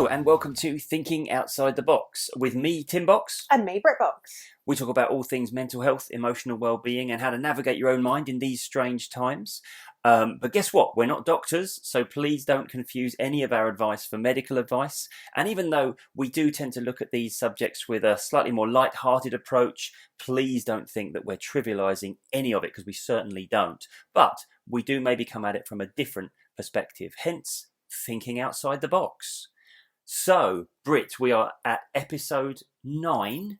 and welcome to Thinking Outside the Box with me, Tim Box. And me, Britt Box. We talk about all things mental health, emotional well-being, and how to navigate your own mind in these strange times. But guess what? We're not doctors, so please don't confuse any of our advice for medical advice. And even though we do tend to look at these subjects with a slightly more light-hearted approach, please don't think that we're trivialising any of it, because we certainly don't. But we do maybe come at it from a different perspective, hence thinking outside the box. So, Britt, we are at episode 9.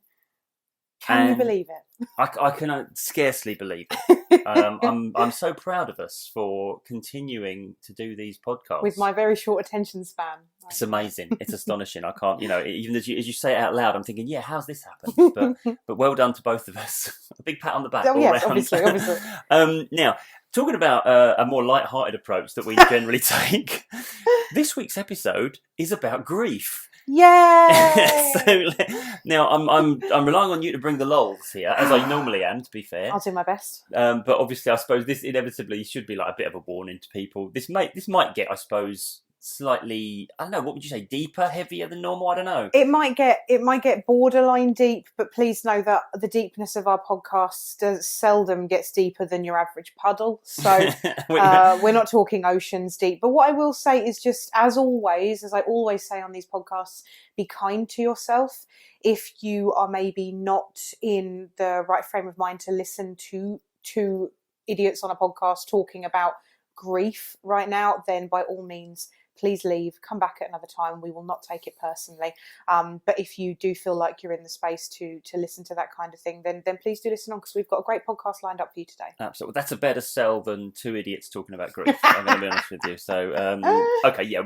Can you believe it? I can scarcely believe it. I'm so proud of us for continuing to do these podcasts. With my very short attention span. It's amazing. It's astonishing. I can't, even as you say it out loud, I'm thinking, yeah, how's this happened? But well done to both of us. A big pat on the back. Oh, yes, obviously. Now, talking about a more light-hearted approach that we generally take, this week's episode is about grief. Yay! So now I'm relying on you to bring the lols here, as I normally am, to be fair. I'll do my best. But obviously, I suppose this inevitably should be like a bit of a warning to people. This might get, I suppose, slightly, I don't know, what would you say, deeper, heavier than normal? I don't know. It might get borderline deep, but please know that the deepness of our podcast seldom gets deeper than your average puddle. So we're not talking oceans deep. But what I will say is just, as always, as I always say on these podcasts, be kind to yourself. If you are maybe not in the right frame of mind to listen to two idiots on a podcast talking about grief right now, then by all means, please leave, come back at another time. We will not take it personally. But if you do feel like you're in the space to listen to that kind of thing, then please do listen on, because we've got a great podcast lined up for you today. Absolutely. That's a better sell than two idiots talking about grief, I'm going to be honest with you. So, okay, yeah,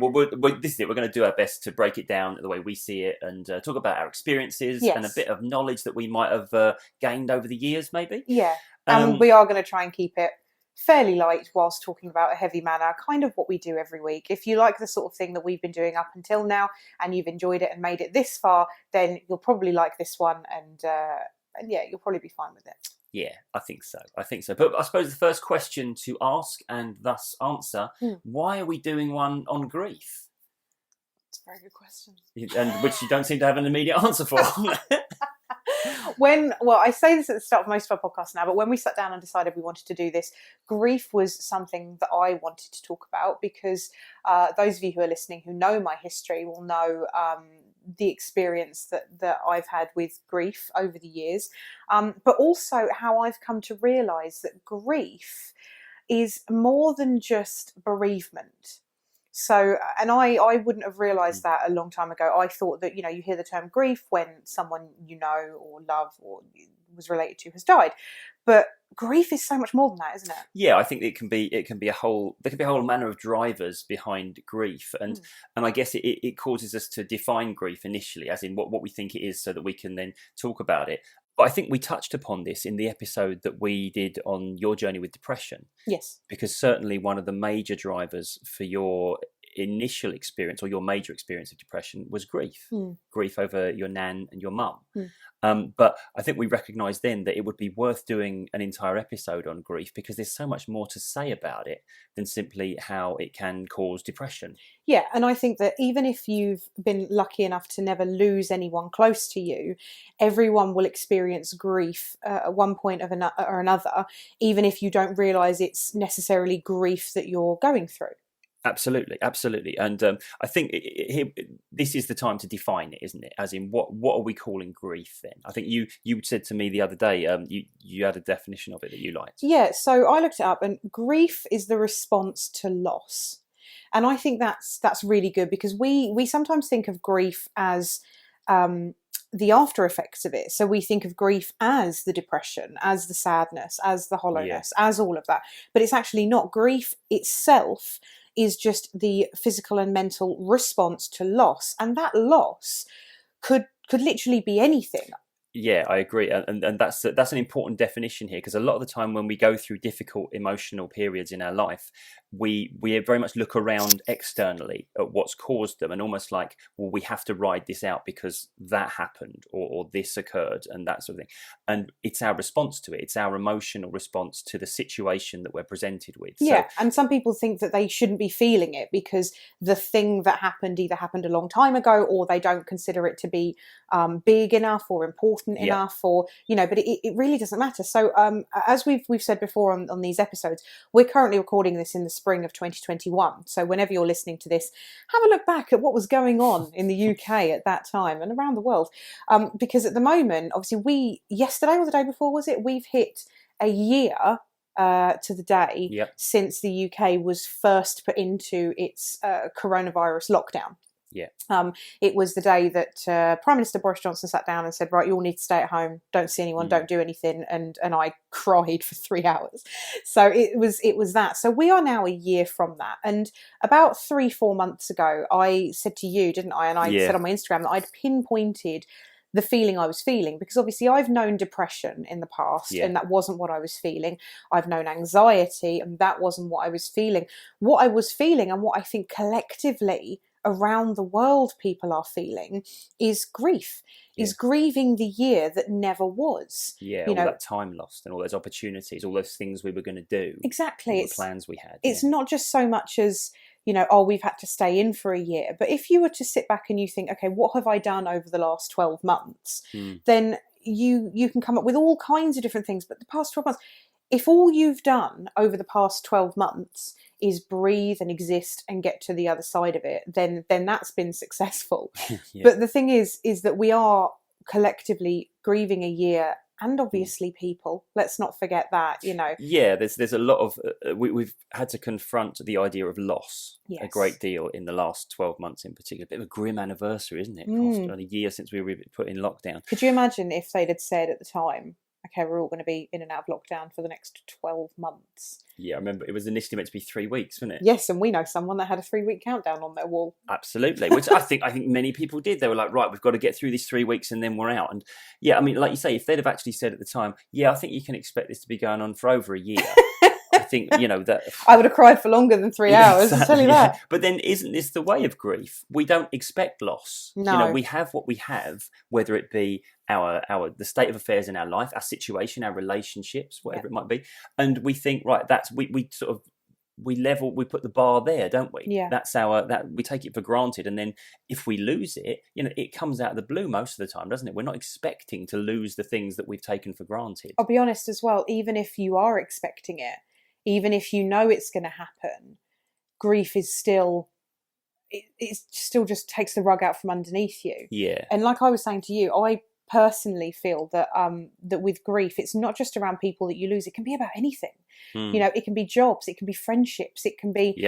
this is it. We're going to do our best to break it down the way we see it and talk about our experiences and a bit of knowledge that we might have gained over the years, maybe. Yeah, and we are going to try and keep it fairly light whilst talking about a heavy manner, kind of what we do every week. If you like the sort of thing that we've been doing up until now and you've enjoyed it and made it this far, then you'll probably like this one, and yeah, you'll probably be fine with it. Yeah, I think so. But I suppose the first question to ask and thus answer, why are we doing one on grief? It's a very good question. And which you don't seem to have an immediate answer for. I say this at the start of most of our podcasts now, but when we sat down and decided we wanted to do this, grief was something that I wanted to talk about, because those of you who are listening who know my history will know the experience that I've had with grief over the years, but also how I've come to realise that grief is more than just bereavement. So, and I wouldn't have realised that a long time ago. I thought that, you hear the term grief when someone you know or love or was related to has died. But grief is so much more than that, isn't it? Yeah, I think there can be a whole manner of drivers behind grief. And I guess it causes us to define grief initially, as in what we think it is, so that we can then talk about it. But I think we touched upon this in the episode that we did on your journey with depression. Yes. Because certainly one of the major drivers for your initial experience or your major experience of depression was grief. Grief over your nan and your mum. But I think we recognised then that it would be worth doing an entire episode on grief, because there's so much more to say about it than simply how it can cause depression. Yeah, and I think that even if you've been lucky enough to never lose anyone close to you, everyone will experience grief at one point or another, even if you don't realise it's necessarily grief that you're going through. Absolutely. And I think this is the time to define it, isn't it? As in, what are we calling grief then? I think you said to me the other day, you had a definition of it that you liked. Yeah, so I looked it up, and grief is the response to loss. And I think that's really good, because we sometimes think of grief as the after effects of it. So we think of grief as the depression, as the sadness, as the hollowness, as all of that. But it's actually not. Grief itself is just the physical and mental response to loss. And that loss could literally be anything. Yeah, I agree. And that's an important definition here, because a lot of the time when we go through difficult emotional periods in our life, we very much look around externally at what's caused them, and almost like, well, we have to ride this out because that happened, or this occurred, and that sort of thing. And it's our response to it. It's our emotional response to the situation that we're presented with. Yeah, and some people think that they shouldn't be feeling it because the thing that happened either happened a long time ago, or they don't consider it to be big enough or important enough, or but it really doesn't matter. So as we've said before on these episodes, we're currently recording this in the spring of 2021. So whenever you're listening to this, have a look back at what was going on in the UK at that time and around the world, because at the moment, obviously, yesterday or the day before, was it, we've hit a year to the day since the UK was first put into its coronavirus lockdown. Yeah. It was the day that Prime Minister Boris Johnson sat down and said, right, you all need to stay at home, don't see anyone, don't do anything, and I cried for 3 hours. So it was that. So we are now a year from that. And about 3-4 months ago, I said to you, didn't I? And I said on my Instagram that I'd pinpointed the feeling I was feeling, because obviously I've known depression in the past and that wasn't what I was feeling. I've known anxiety and that wasn't what I was feeling. What I was feeling, and what I think collectively around the world people are feeling, is grief, is grieving the year that never was. Yeah, all that time lost and all those opportunities, all those things we were going to do. Exactly. All the plans we had. It's not just so much as, we've had to stay in for a year. But if you were to sit back and you think, okay, what have I done over the last 12 months? Then you can come up with all kinds of different things. But the past 12 months, if all you've done over the past 12 months is breathe and exist and get to the other side of it, then that's been successful. But the thing is that we are collectively grieving a year. And obviously people, let's not forget that, Yeah, there's a lot of, we've had to confront the idea of loss a great deal in the last 12 months in particular. A bit of a grim anniversary, isn't it? After a year since we were put in lockdown. Could you imagine if they'd had said at the time, okay, we're all going to be in and out of lockdown for the next 12 months. Yeah, I remember it was initially meant to be 3 weeks, wasn't it? Yes, and we know someone that had a 3-week countdown on their wall. Absolutely, which I think many people did. They were like, right, we've got to get through these 3 weeks and then we're out. And yeah, I mean, like you say, if they'd have actually said at the time, I think you can expect this to be going on for over a year. I think, that... I would have cried for longer than 3 hours, exactly, I'll tell you that. But then isn't this the way of grief? We don't expect loss. No. We have what we have, whether it be the state of affairs in our life, our situation, our relationships, whatever it might be. And we think, right, that's, we sort of, we put the bar there, don't we? Yeah. That's we take it for granted. And then if we lose it, it comes out of the blue most of the time, doesn't it? We're not expecting to lose the things that we've taken for granted. I'll be honest as well, even if you are expecting it, even if you know it's going to happen, grief is still, it still just takes the rug out from underneath you. Yeah. And like I was saying to you, I personally feel that that with grief, it's not just around people that you lose. It can be about anything. It can be jobs, it can be friendships, it can be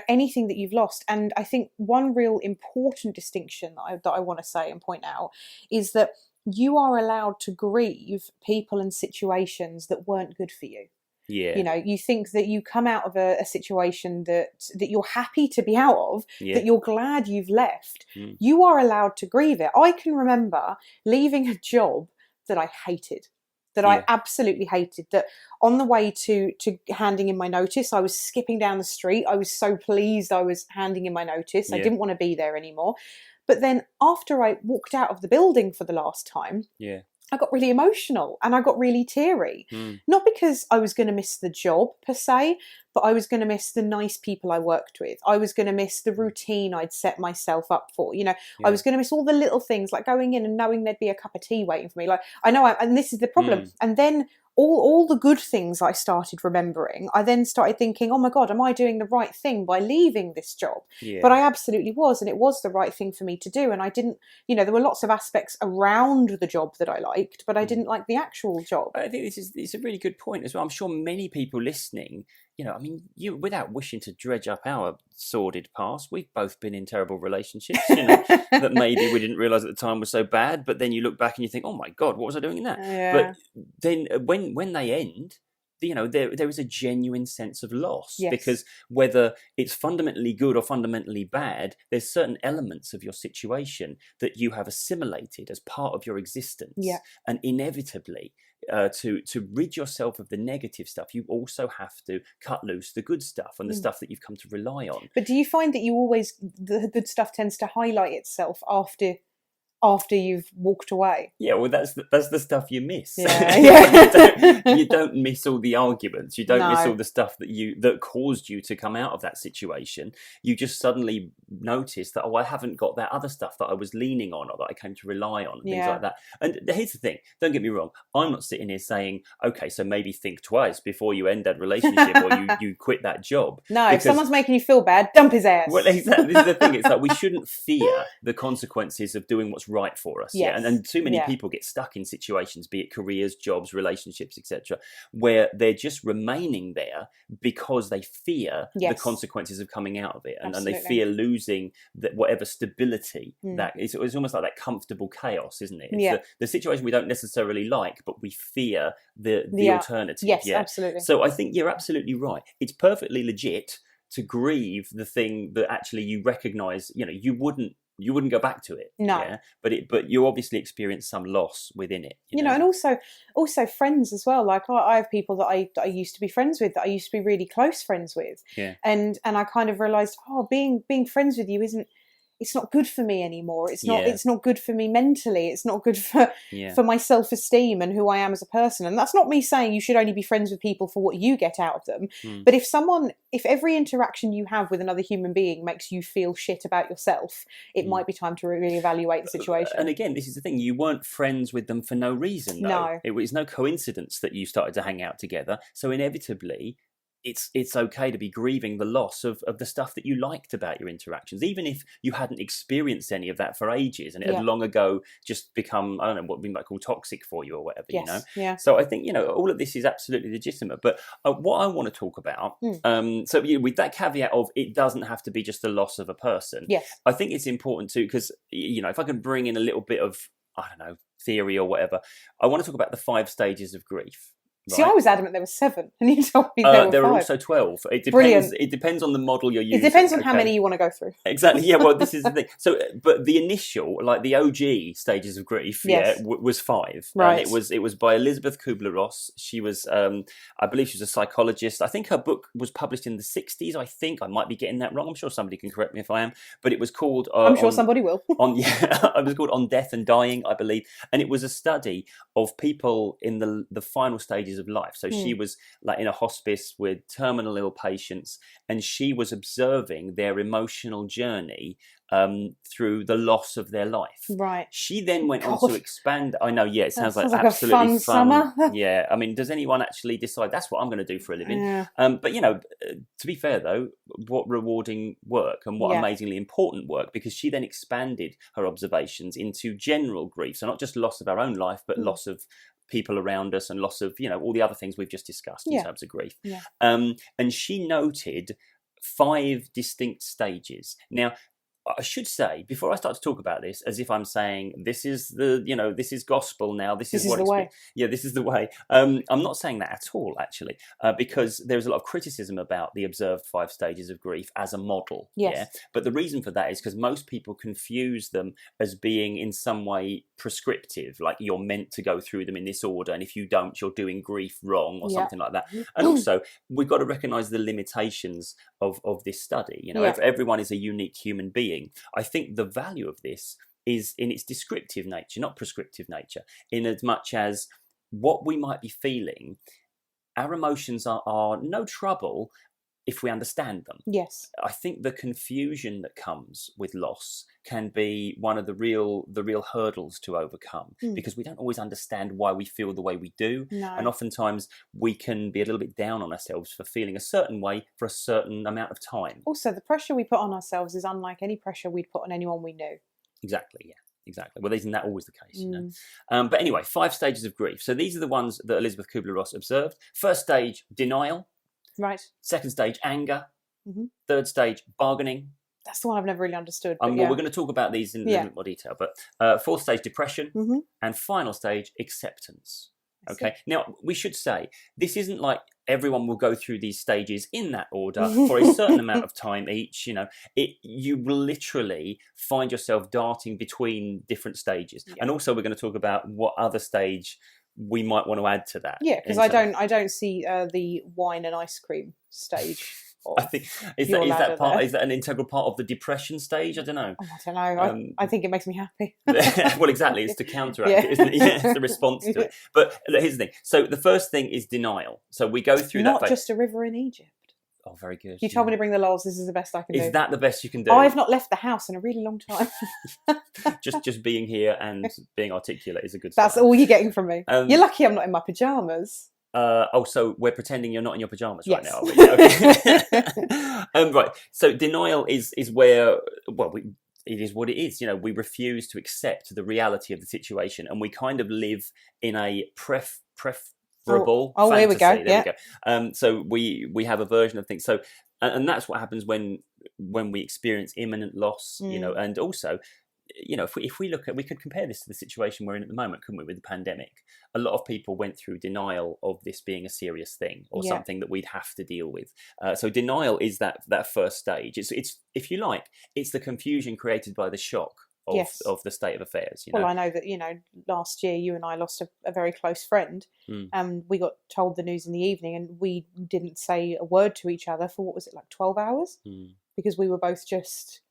anything that you've lost. And I think one real important distinction that I want to say and point out is that you are allowed to grieve people and situations that weren't good for you. Yeah. You think that you come out of a situation that you're happy to be out of, that you're glad you've left. You are allowed to grieve it. I can remember leaving a job that I hated, that I absolutely hated, that on the way to handing in my notice, I was skipping down the street. I was so pleased I was handing in my notice. I didn't want to be there anymore. But then after I walked out of the building for the last time, I got really emotional and I got really teary. Not because I was going to miss the job per se, but I was going to miss the nice people I worked with. I was going to miss the routine I'd set myself up for. I was going to miss all the little things, like going in and knowing there'd be a cup of tea waiting for me. Like, I know, and this is the problem. And then all the good things I started remembering, I then started thinking, oh my God, am I doing the right thing by leaving this job? But I absolutely was, and it was the right thing for me to do. And I didn't, there were lots of aspects around the job that I liked, but I didn't like the actual job. I think it's a really good point as well. I'm sure many people listening, you, without wishing to dredge up our sordid past, we've both been in terrible relationships, that maybe we didn't realise at the time was so bad, but then you look back and you think, oh my God, what was I doing in that? But then when they end, there is a genuine sense of loss, because whether it's fundamentally good or fundamentally bad, there's certain elements of your situation that you have assimilated as part of your existence. And inevitably, to rid yourself of the negative stuff, you also have to cut loose the good stuff and the stuff that you've come to rely on. But do you find that the good stuff tends to highlight itself after you've walked away? Yeah, well, that's the stuff you miss. Yeah. you don't miss all the arguments. You don't miss all the stuff that caused you to come out of that situation. You just suddenly notice that, I haven't got that other stuff that I was leaning on or that I came to rely on, and things like that. And here's the thing, don't get me wrong, I'm not sitting here saying, okay, so maybe think twice before you end that relationship or you quit that job. No, if someone's making you feel bad, dump his ass. Well, exactly. This is the thing. It's like we shouldn't fear the consequences of doing what's right for us. Yes. Yeah, and too many people get stuck in situations, be it careers, jobs, relationships, etc., where they're just remaining there because they fear the consequences of coming out of it, and they fear losing whatever stability that is. It's almost like that comfortable chaos, isn't it? It's the situation we don't necessarily like, but we fear the alternative. Yes, absolutely. So I think you're absolutely right. It's perfectly legit to grieve the thing that actually you recognise. You wouldn't go back to it. No. Yeah? But you obviously experience some loss within it. You know, and also friends as well. Like I have people that I used to be friends with, that I used to be really close friends with. Yeah. And I kind of realised, being friends with you it's not good for me anymore. It's not good for me mentally. It's not good for my self-esteem and who I am as a person. And that's not me saying you should only be friends with people for what you get out of them. But if every interaction you have with another human being makes you feel shit about yourself, it might be time to reevaluate the situation. And again, this is the thing. You weren't friends with them for no reason, though. No. It was no coincidence that you started to hang out together. So inevitably, it's okay to be grieving the loss of the stuff that you liked about your interactions, even if you hadn't experienced any of that for ages and it had long ago just become, I don't know, what we might call toxic for you or whatever, you know? Yeah. So I think, all of this is absolutely legitimate. But what I want to talk about, with that caveat of it doesn't have to be just the loss of a person. Yes. I think it's important too, because, if I can bring in a little bit of, I don't know, theory or whatever, I want to talk about the 5 stages of grief. Right. See, I was adamant there were 7, and you told me there were 5. There are also 12. It depends. Brilliant. It depends on the model you're using. It depends on how many you want to go through. Exactly. Yeah. Well, this is the thing. So, but the initial, like the OG stages of grief, was 5. Right. And it was by Elizabeth Kubler-Ross. She was, I believe, she was a psychologist. I think her book was published in the 60s. I might be getting that wrong. I'm sure somebody can correct me if I am. But it was called. I'm sure somebody will. It was called On Death and Dying, I believe, and it was a study of people in the final stages of life. So she was like in a hospice with terminal ill patients, and she was observing their emotional journey through the loss of their life. Right. She then went on to expand. I know, yeah, it sounds like absolutely a fun summer. Yeah, I mean, does anyone actually decide that's what I'm going to do for a living? Yeah. But to be fair though, what rewarding work and what amazingly important work, because she then expanded her observations into general grief, so not just loss of our own life, but loss of people around us and loss of all the other things we've just discussed in terms of grief. Yeah. And she noted 5 distinct stages. Now, I should say, before I start to talk about this, as if I'm saying this is this is gospel now, this is what the way. Yeah, this is the way. I'm not saying that at all, actually, because there's a lot of criticism about the observed 5 stages of grief as a model. Yes. Yeah, but the reason for that is because most people confuse them as being in some way prescriptive, like you're meant to go through them in this order, and if you don't, you're doing grief wrong or something like that. And also, we've got to recognise the limitations of this study. If everyone is a unique human being, I think the value of this is in its descriptive nature, not prescriptive nature, in as much as what we might be feeling, our emotions are no trouble if we understand them. Yes. I think the confusion that comes with loss can be one of the real hurdles to overcome, because we don't always understand why we feel the way we do. No. And oftentimes we can be a little bit down on ourselves for feeling a certain way for a certain amount of time. Also, the pressure we put on ourselves is unlike any pressure we'd put on anyone we knew. Exactly, yeah. Exactly. Well, isn't that always the case? But anyway, 5 stages of grief. So these are the ones that Elizabeth Kubler-Ross observed. First stage, denial. Right. Second stage, anger. Third stage, bargaining. That's the one I've never really understood. Well, we're going to talk about these in a little bit more detail. But fourth stage, depression. And final stage, acceptance. Okay. Now, we should say, this isn't like everyone will go through these stages in that order for a certain amount of time each. You will literally find yourself darting between different stages. And also, we're going to talk about what other stage we might want to add to that. Yeah, because I don't see the wine and ice cream stage. I think is that an integral part of the depression stage? I don't know. Oh, I don't know. I think it makes me happy. Well, exactly. It's to counteract it, isn't it? Yeah, it's the response to it. But here's the thing. So the first thing is denial. So we go through Not just a river in Egypt. Oh, very good. You told me to bring the lols. This is the best I can do. Is that the best you can do? I've not left the house in a really long time. just being here and being articulate is a good That's sign. all you're getting from me. You're lucky I'm not in my pyjamas. So we're pretending you're not in your pajamas right Yes. now, are we? Okay. Right. So denial is where, well, it is what it is. We refuse to accept the reality of the situation, and we kind of live in a preferable fantasy. Here we go. There we go. So we have a version of things. So, and that's what happens when we experience imminent loss, and also, if we look at, we could compare this to the situation we're in at the moment, couldn't we, with the pandemic? A lot of people went through denial of this being a serious thing or something that we'd have to deal with. So denial is that first stage. It's if you like, it's the confusion created by the shock of the state of affairs. Well, I know that last year you and I lost a very close friend, and we got told the news in the evening, and we didn't say a word to each other for, what was it, like 12 hours, because we were both just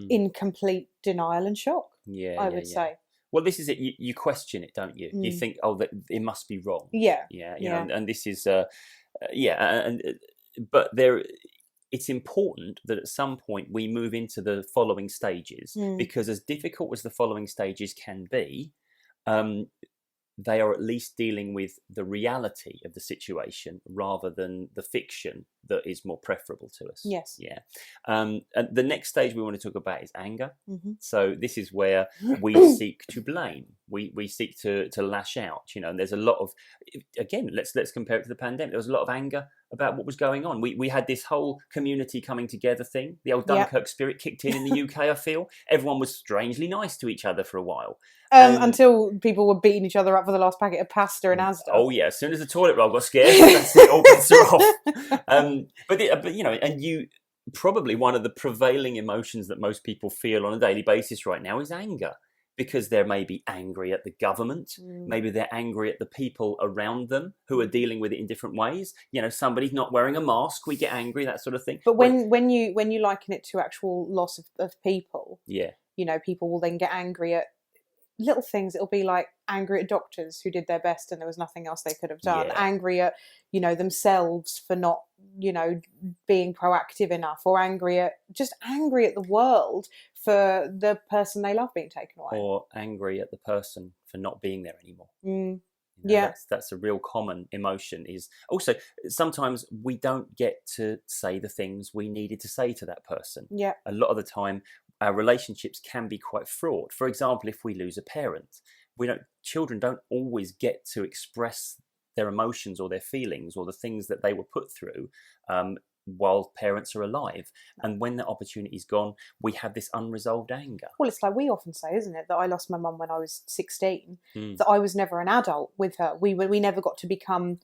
in complete denial and shock. I would say. Well, this is it. You question it, don't you? You think, that it must be wrong. Yeah. And this is, but there. It's important that at some point we move into the following stages, because as difficult as the following stages can be, they are at least dealing with the reality of the situation rather than the fiction that is more preferable to us. Yes. Yeah. And the next stage we want to talk about is anger. So this is where we seek to blame. We seek to lash out, and there's a lot of, again, let's compare it to the pandemic. There was a lot of anger about what was going on. We had this whole community coming together thing. The old Dunkirk spirit kicked in the UK, I feel. Everyone was strangely nice to each other for a while. Until people were beating each other up for the last packet of pasta in Asda. Oh yeah, as soon as the toilet roll got scared, that's it, all bets are off. And you, probably one of the prevailing emotions that most people feel on a daily basis right now is anger. Because they're maybe angry at the government, maybe they're angry at the people around them who are dealing with it in different ways. Somebody's not wearing a mask, we get angry, that sort of thing. But when you liken it to actual loss of people, people will then get angry at little things. It'll be like angry at doctors who did their best and there was nothing else they could have done. Angry at themselves for not being proactive enough, or angry at the world for the person they love being taken away, or angry at the person for not being there anymore. That's a real common emotion. Is also sometimes we don't get to say the things we needed to say to that person. A lot of the time our relationships can be quite fraught. For example, if we lose a parent, children don't always get to express their emotions or their feelings or the things that they were put through while parents are alive. And when that opportunity's gone, we have this unresolved anger. Well, it's like we often say, isn't it, that I lost my mum when I was 16, that I was never an adult with her. We never got to become,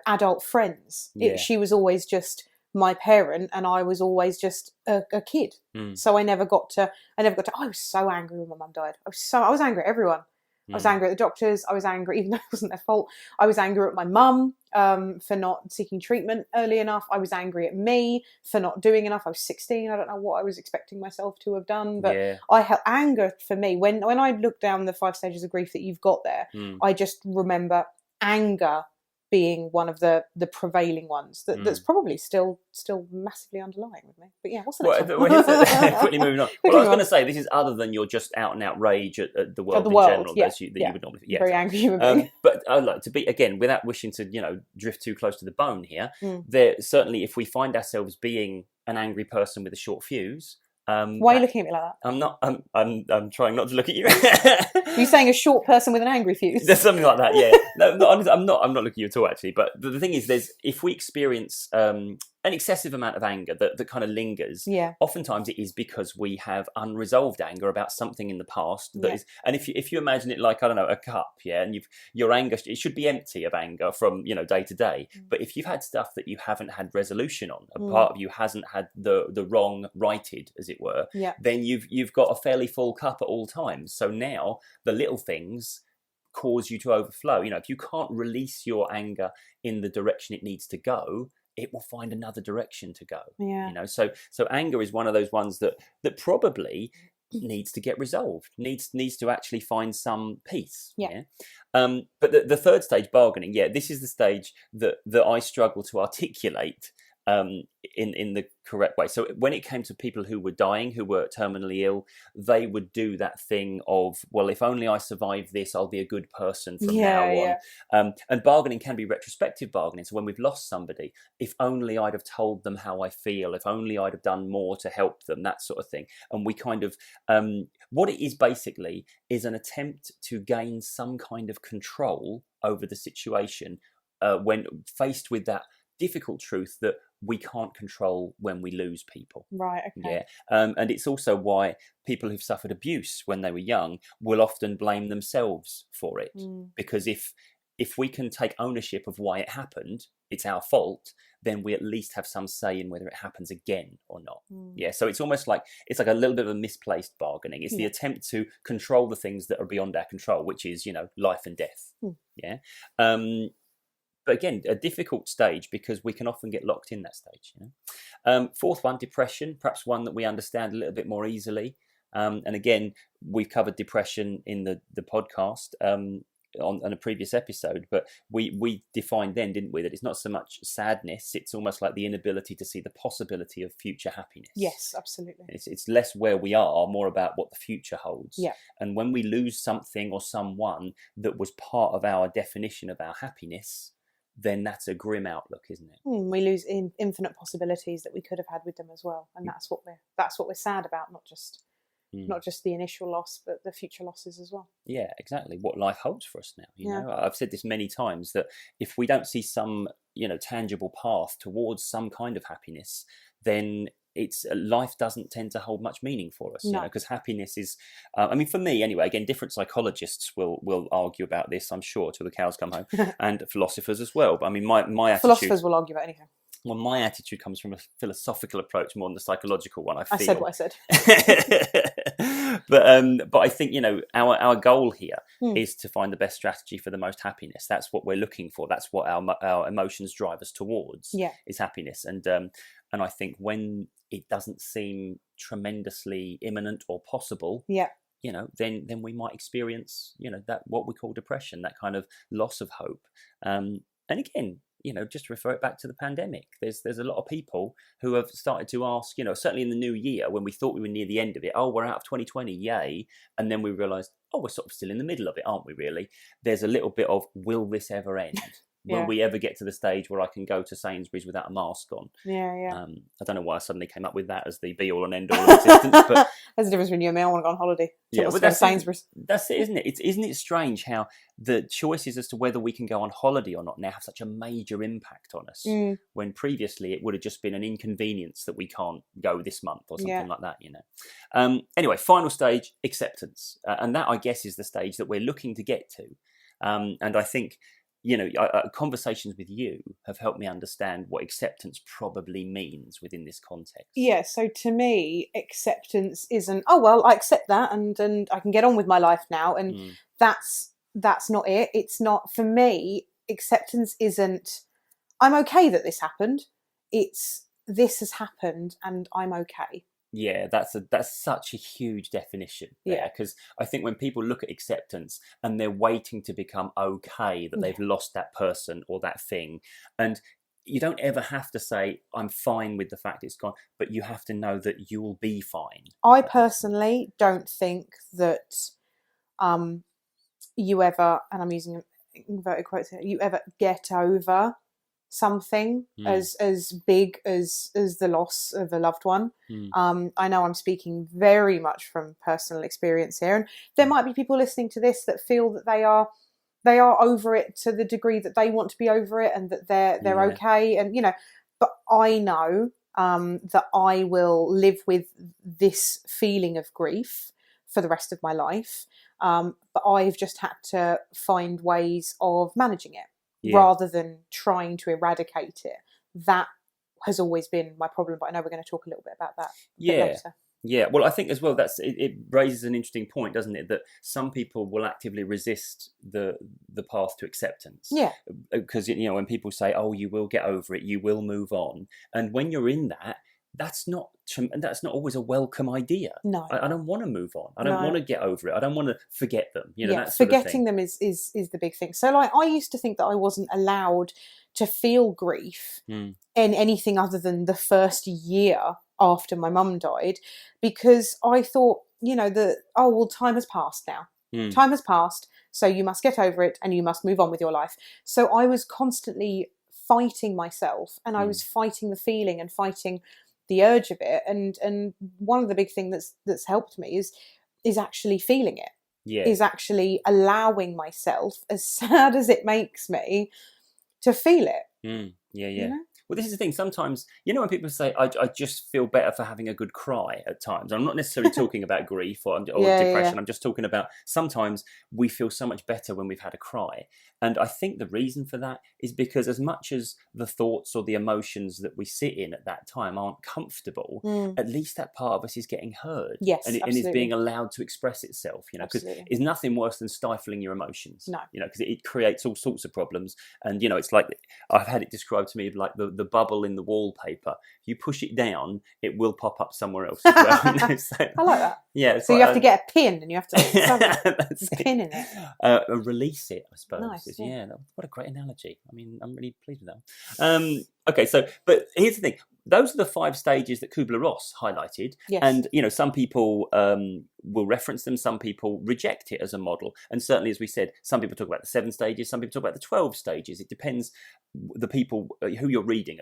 adult friends. She was always just my parent, and I was always just a kid. So I never got to. I was so angry when my mum died. I was angry at everyone. I was angry at the doctors. I was angry, even though it wasn't their fault. I was angry at my mum for not seeking treatment early enough. I was angry at me for not doing enough. I was 16. I don't know what I was expecting myself to have done. But I had anger for me. When I look down the 5 stages of grief that you've got there, I just remember anger being one of the prevailing ones that's probably still massively underlying with me. But what's the next one? Quickly moving on. Well, I was going to say, this is other than your just out and out rage at the world in general that you would normally. Very angry human being. But I'd like to be, again, without wishing to drift too close to the bone here. There certainly, if we find ourselves being an angry person with a short fuse. Why are you looking at me like that? I'm not. I'm trying not to look at you. You're saying a short person with an angry fuse? There's something like that. Yeah. No, I'm not looking at you at all, actually. But the thing is, if we experience an excessive amount of anger that kind of lingers, oftentimes it is because we have unresolved anger about something in the past that is. And if you imagine it like, I don't know, a cup, and your anger, it should be empty of anger from day to day. But if you've had stuff that you haven't had resolution on, a part of you hasn't had the wrong righted, as it were, then you've got a fairly full cup at all times. So now the little things cause you to overflow. If you can't release your anger in the direction it needs to go, it will find another direction to go. So anger is one of those ones that probably needs to get resolved, needs to actually find some peace. But the third stage, bargaining, this is the stage that I struggle to articulate in the correct way. So when it came to people who were dying, who were terminally ill, they would do that thing of, well, if only I survive this, I'll be a good person from now on. And bargaining can be retrospective bargaining. So when we've lost somebody, if only I'd have told them how I feel, if only I'd have done more to help them, that sort of thing. And we kind of, what it is basically is an attempt to gain some kind of control over the situation when faced with that difficult truth that we can't control when we lose people. Right, okay. And it's also why people who've suffered abuse when they were young will often blame themselves for it. Because if we can take ownership of why it happened, it's our fault, then we at least have some say in whether it happens again or not. So it's almost like, it's like a little bit of a misplaced bargaining. It's the attempt to control the things that are beyond our control, which is, life and death. But again, a difficult stage because we can often get locked in that stage. Fourth one, depression, perhaps one that we understand a little bit more easily. And again, we've covered depression in the podcast on a previous episode, but we defined then, didn't we, that it's not so much sadness, it's almost like the inability to see the possibility of future happiness. Yes, absolutely. It's less where we are, more about what the future holds. Yeah. And when we lose something or someone that was part of our definition of our happiness, then that's a grim outlook, isn't it? We lose infinite possibilities that we could have had with them as well, and that's what we're sad about, not just the initial loss, but the future losses as well. Yeah, exactly. What life holds for us now. You know, I've said this many times that if we don't see some tangible path towards some kind of happiness, then life doesn't tend to hold much meaning for us, because happiness is, for me anyway, again, different psychologists will argue about this, I'm sure, till the cows come home, and philosophers as well. But my attitude, philosophers will argue about anything. Well, my attitude comes from a philosophical approach more than the psychological one, I feel. I said what I said. But I think, our goal here is to find the best strategy for the most happiness. That's what we're looking for. That's what our emotions drive us towards, is happiness. And I think when it doesn't seem tremendously imminent or possible, then we might experience, that what we call depression, that kind of loss of hope. And again, just refer it back to the pandemic. There's a lot of people who have started to ask, certainly in the new year when we thought we were near the end of it, oh, we're out of 2020, yay. And then we realised, oh, we're sort of still in the middle of it, aren't we really? There's a little bit of, will this ever end? Will we ever get to the stage where I can go to Sainsbury's without a mask on? I don't know why I suddenly came up with that as the be-all and end-all of existence. But there's a difference between you and me. I want to go on holiday. But that's Sainsbury's. That's it, isn't it? Isn't it strange how the choices as to whether we can go on holiday or not now have such a major impact on us, when previously it would have just been an inconvenience that we can't go this month or something like that, Anyway, final stage, acceptance. And that, I guess, is the stage that we're looking to get to. And I think, conversations with you have helped me understand what acceptance probably means within this context. Yeah, so to me, acceptance isn't, oh, well, I accept that and I can get on with my life now. And that's not it. It's not, for me, acceptance isn't, I'm okay that this happened. It's, this has happened and I'm okay. Yeah, that's such a huge definition there, because I think when people look at acceptance and they're waiting to become okay that they've lost that person or that thing, and you don't ever have to say, I'm fine with the fact it's gone, but you have to know that you will be fine. I personally don't think that you ever, and I'm using inverted quotes here, you ever get over something as big as the loss of a loved one. I know I'm speaking very much from personal experience here, and there might be people listening to this that feel that they are over it to the degree that they want to be over it, and that they're okay, and but I know that I will live with this feeling of grief for the rest of my life, but I've just had to find ways of managing it. Rather than trying to eradicate it. That has always been my problem, but I know we're going to talk a little bit about that later. Yeah, well, I think as well it raises an interesting point, doesn't it? That some people will actively resist the path to acceptance. Yeah. Because when people say, "Oh, you will get over it, you will move on," and when you're in that, that's not always a welcome idea. No, I don't want to move on. I don't No. want to get over it. I don't want to forget them. yeah, That sort of forgetting thing. them is the big thing. So like I used to think that I wasn't allowed to feel grief in anything other than the first year after my mum died, because I thought, time has passed now. Time has passed, so you must get over it and you must move on with your life. So I was constantly fighting myself, and I was fighting the feeling and fighting the urge of it. And one of the big things that's helped me is actually feeling it. Yeah. Is actually allowing myself, as sad as it makes me, to feel it. Yeah. Well, this is the thing. Sometimes, when people say, I just feel better for having a good cry at times. I'm not necessarily talking about grief or depression. I'm just talking about sometimes we feel so much better when we've had a cry. And I think the reason for that is because as much as the thoughts or the emotions that we sit in at that time aren't comfortable, at least that part of us is getting heard. Yes, and is being allowed to express itself, because it's nothing worse than stifling your emotions. No. Because it creates all sorts of problems. And, it's like, I've had it described to me like the bubble in the wallpaper. You push it down, it will pop up somewhere else as well. So, I like that. Yeah. So you have to get a pin and you have to that's a pin in it. Release it, I suppose. Nice. Yeah. What a great analogy. I mean, I'm really pleased with that. Okay, so, but here's the thing. Those are the 5 stages that Kubler-Ross highlighted. Yes. And, some people will reference them, some people reject it as a model. And certainly, as we said, some people talk about the 7 stages, some people talk about the 12 stages. It depends the people who you're reading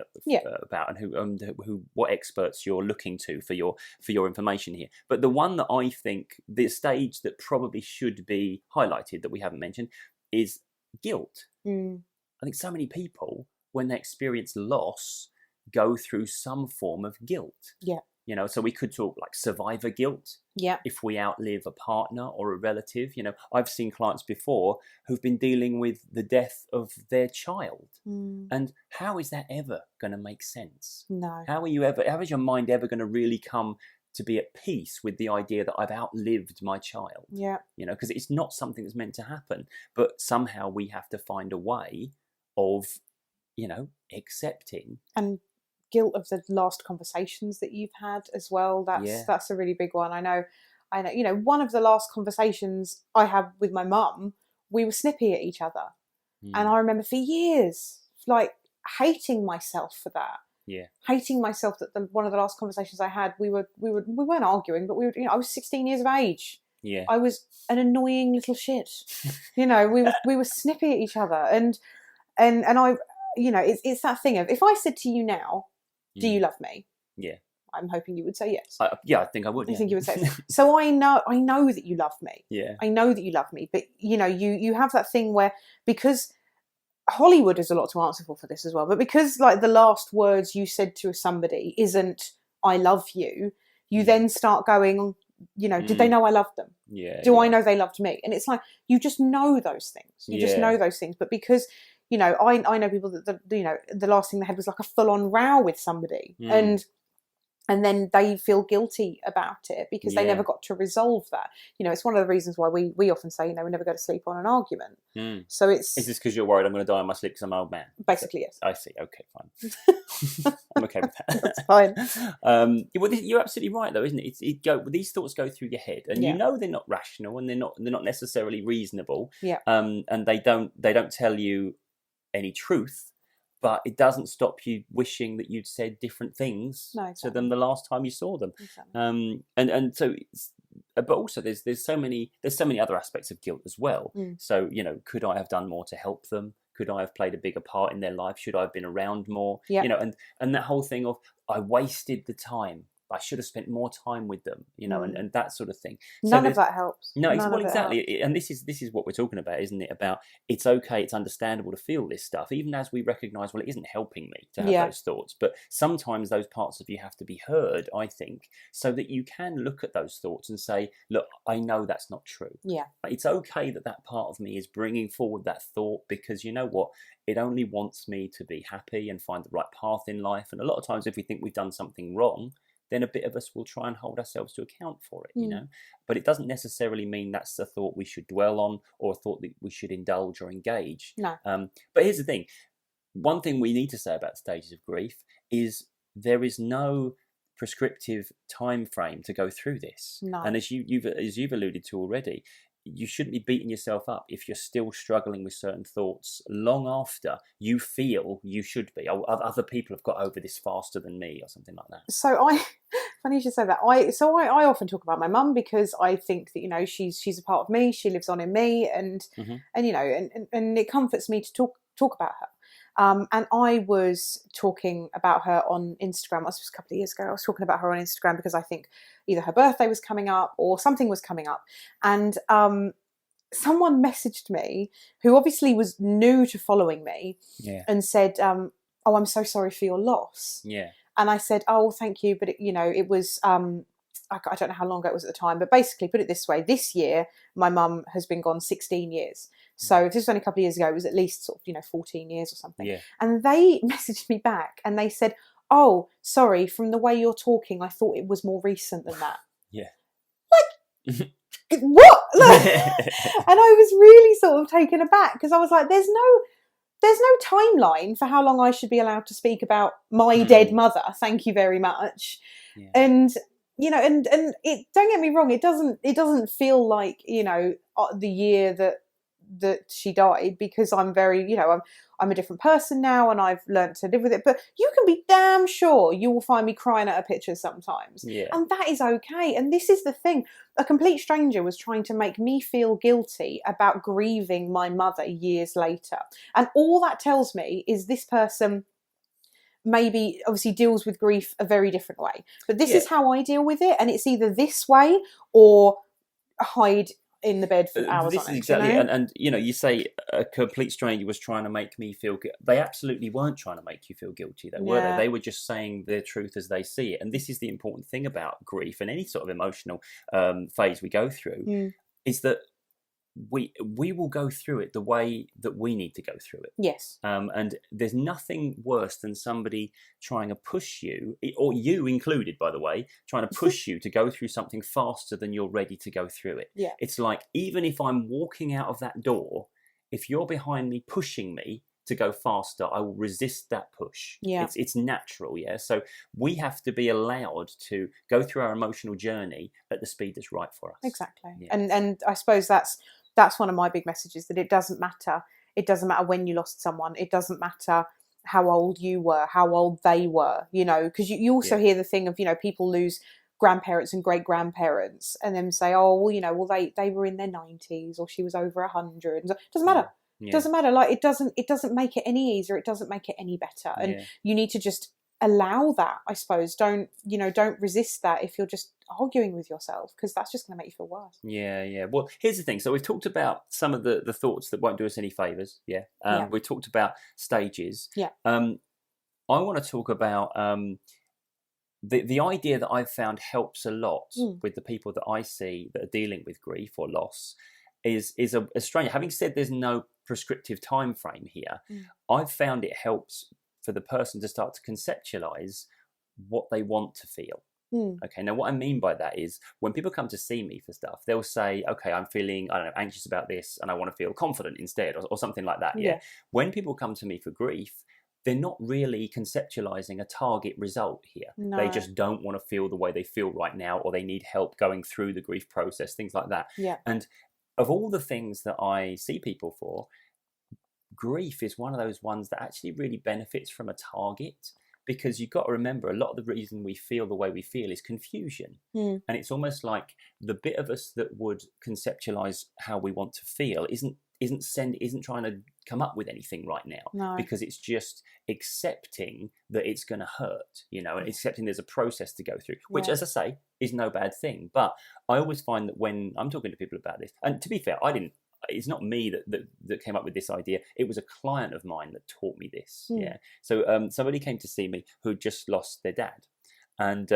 about and what experts you're looking to for your information here. But the one that I think, the stage that probably should be highlighted that we haven't mentioned is guilt. I think so many people, when they experience loss, go through some form of guilt. Yeah. So we could talk like survivor guilt. Yeah. If we outlive a partner or a relative, I've seen clients before who've been dealing with the death of their child. And how is that ever going to make sense? No. How is your mind ever going to really come to be at peace with the idea that I've outlived my child? Yeah. Because it's not something that's meant to happen, but somehow we have to find a way of, accepting. And guilt of the last conversations that you've had as well. That's a really big one. I know, one of the last conversations I had with my mum, we were snippy at each other. And I remember for years, like, hating myself for that. Yeah. Hating myself that one of the last conversations I had, we weren't arguing, but I was 16 years of age. Yeah. I was an annoying little shit. We were snippy at each other. And I, it's that thing of, if I said to you now, do you love me? Yeah. I'm hoping you would say yes. I think I would. I think you would say yes. So I know that you love me. Yeah. I know that you love me. But, you have that thing where, because Hollywood has a lot to answer for this as well, but because like the last words you said to somebody isn't "I love you," you then start going, did they know I loved them? Yeah. Do I know they loved me? And it's like, you just know those things. You just know those things. But because, I know people that, the last thing they had was like a full-on row with somebody. And then they feel guilty about it because they never got to resolve that. It's one of the reasons why we often say, we never go to sleep on an argument. So it's... Is this because you're worried I'm going to die in my sleep because I'm an old man? Basically, yes. I see. Okay, fine. I'm okay with that. That's fine. You're absolutely right, though, isn't it? These thoughts go through your head, and they're not rational, and they're not necessarily reasonable. Yeah. And they don't tell you any truth. But it doesn't stop you wishing that you'd said different things to them the last time you saw them. Exactly. And so, but also there's so many other aspects of guilt as well. So could I have done more to help them? Could I have played a bigger part in their life? Should I have been around more? Yeah. And that whole thing of I wasted the time. I should have spent more time with them, and that sort of thing. None of that helps. No, exactly. And this is what we're talking about, isn't it? About it's okay, it's understandable to feel this stuff, even as we recognise, well, it isn't helping me to have those thoughts. But sometimes those parts of you have to be heard, I think, so that you can look at those thoughts and say, look, I know that's not true. Yeah. It's okay that part of me is bringing forward that thought, because you know what? It only wants me to be happy and find the right path in life. And a lot of times if we think we've done something wrong, then a bit of us will try and hold ourselves to account for it, you know. But it doesn't necessarily mean that's a thought we should dwell on or a thought that we should indulge or engage. No. But here's the thing. One thing we need to say about stages of grief is there is no prescriptive time frame to go through this. No. And as you've alluded to already, you shouldn't be beating yourself up if you're still struggling with certain thoughts long after you feel you should be. Oh, other people have got over this faster than me, or something like that. So funny you should say that. I often talk about my mum because I think that, you know, she's a part of me. She lives on in me, and and you know, and it comforts me to talk about her. And I was talking about her on Instagram. It was a couple of years ago. I was talking about her on Instagram because I think either her birthday was coming up or something was coming up. And someone messaged me who obviously was new to following me and said, oh, I'm so sorry for your loss. Yeah. And I said, oh, thank you. But, it was, I don't know how long ago it was at the time, but basically put it this way. This year, my mum has been gone 16 years. So if this was only a couple of years ago, it was at least 14 years or something. Yeah. And they messaged me back and they said, oh, sorry, from the way you're talking, I thought it was more recent than that. Yeah. Like, what? And I was really sort of taken aback because I was like, there's no timeline for how long I should be allowed to speak about my dead mother. Thank you very much. Yeah. And and it, don't get me wrong, it doesn't feel like, the year that she died, because I'm very, I'm a different person now and I've learned to live with it. But you can be damn sure you will find me crying at a picture sometimes. Yeah. And that is okay. And this is the thing. A complete stranger was trying to make me feel guilty about grieving my mother years later. And all that tells me is this person maybe obviously deals with grief a very different way. But this is how I deal with it. And it's either this way or hide in the bed for hours this on is it, exactly, and you say a complete stranger was trying to make me feel guilty. They absolutely weren't trying to make you feel guilty, though, were they? They were just saying their truth as they see it. And this is the important thing about grief and any sort of emotional phase we go through, is that we will go through it the way that we need to go through it. Yes. And there's nothing worse than somebody trying to push you, or you included, by the way, trying to push you to go through something faster than you're ready to go through it. Yeah. It's like, even if I'm walking out of that door, if you're behind me pushing me to go faster, I will resist that push. Yeah. It's natural, yeah? So we have to be allowed to go through our emotional journey at the speed that's right for us. Exactly. Yeah. And I suppose that's one of my big messages, that it doesn't matter. It doesn't matter when you lost someone. It doesn't matter how old you were, how old they were, because you also hear the thing of, people lose grandparents and great grandparents and then say, oh, well, they were in their 90s, or she was over 100. It doesn't matter. Yeah. It doesn't matter. Like, it doesn't make it any easier. It doesn't make it any better. And you need to just allow that, I suppose. Don't resist that if you're just arguing with yourself, because that's just going to make you feel worse. Yeah. Well, here's the thing. So we've talked about some of the thoughts that won't do us any favours. We talked about stages. Yeah. I want to talk about the idea that I've found helps a lot with the people that I see that are dealing with grief or loss is a stranger. Having said there's no prescriptive time frame here, I've found it helps for the person to start to conceptualize what they want to feel. Okay, now what I mean by that is when people come to see me for stuff, they'll say, okay, I'm feeling, anxious about this and I want to feel confident instead, or something like that. Yeah. When people come to me for grief, they're not really conceptualizing a target result here. No. They just don't want to feel the way they feel right now, or they need help going through the grief process, things like that. Yeah. And of all the things that I see people for, grief is one of those ones that actually really benefits from a target, because you've got to remember a lot of the reason we feel the way we feel is confusion. And it's almost like the bit of us that would conceptualize how we want to feel isn't trying to come up with anything right now. No. Because it's just accepting that it's going to hurt, and accepting there's a process to go through, which, as I say, is no bad thing. But I always find that when I'm talking to people about this, and to be fair, it's not me that came up with this idea. It was a client of mine that taught me this. Yeah. So somebody came to see me who just lost their dad, and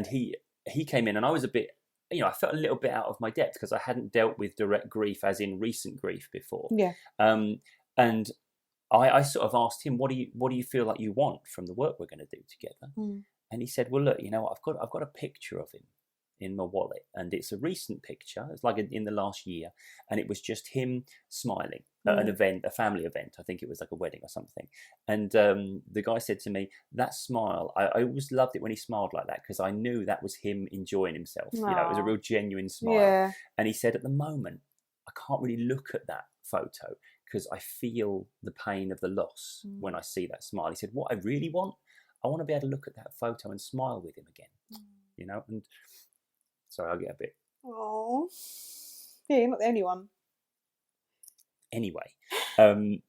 he came in, and I was a bit, I felt a little bit out of my depth because I hadn't dealt with direct grief, as in recent grief, before. Yeah. And I sort of asked him, what do you feel like you want from the work we're going to do together? And he said, well, look, you know what, I've got a picture of him in my wallet, and it's a recent picture. It's like in the last year, and it was just him smiling at an event, a family event. I think it was like a wedding or something. And the guy said to me, that smile, I always loved it when he smiled like that, because I knew that was him enjoying himself. You know, it was a real genuine smile. Yeah. And he said, at the moment, I can't really look at that photo because I feel the pain of the loss when I see that smile. He said, what I really want, I want to be able to look at that photo and smile with him again. You know, and sorry, I'll get a bit. Oh, yeah, you're not the only one. Anyway, and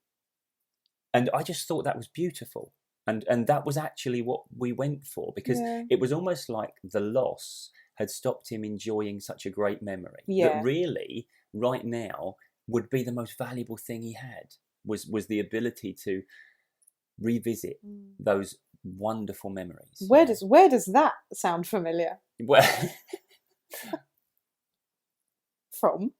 I just thought that was beautiful, and that was actually what we went for, because it was almost like the loss had stopped him enjoying such a great memory that really, right now, would be the most valuable thing he had. Was the ability to revisit those wonderful memories. Where does that sound familiar? Well, From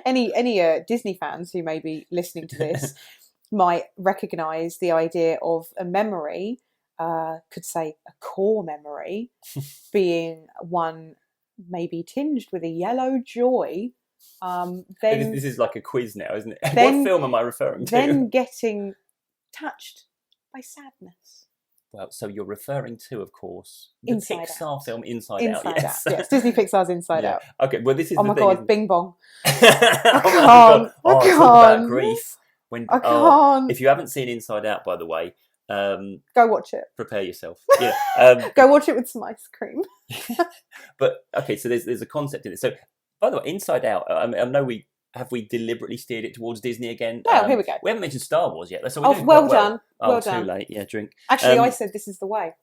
any Disney fans who may be listening to this might recognise the idea of a memory, could say a core memory, being one maybe tinged with a yellow joy. Then this is like a quiz now, isn't it? What film am I referring to? Then getting touched by sadness. Well, so you're referring to, of course, the Inside Pixar Out. film Inside Out. Yes, Disney Pixar's Inside Out. Okay, well, this is oh the my thing. God, Bing Bong. I can't. Talk about grief. I can't. If you haven't seen Inside Out, by the way, go watch it. Prepare yourself. Yeah. Go watch it with some ice cream. But okay, so there's a concept in it. So, by the way, Inside Out. I know we deliberately steered it towards Disney again. Oh, here we go. We haven't mentioned Star Wars yet. So well done. Well done. Too late. Yeah, drink. Actually, I said this is the way.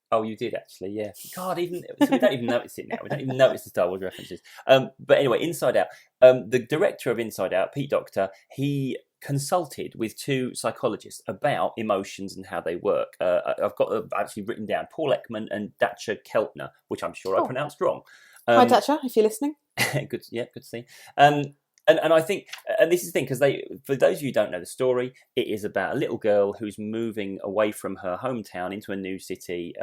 Oh, you did actually, yeah. God, so we don't even notice it now. We don't even notice the Star Wars references. But anyway, Inside Out. The director of Inside Out, Pete Docter, he consulted with two psychologists about emotions and how they work. I've got actually written down Paul Ekman and Dacha Keltner, which I'm sure I pronounced wrong. Hi, Dacha, if you're listening. Good to see. And I think, and this is the thing, because for those of you who don't know the story, it is about a little girl who's moving away from her hometown into a new city,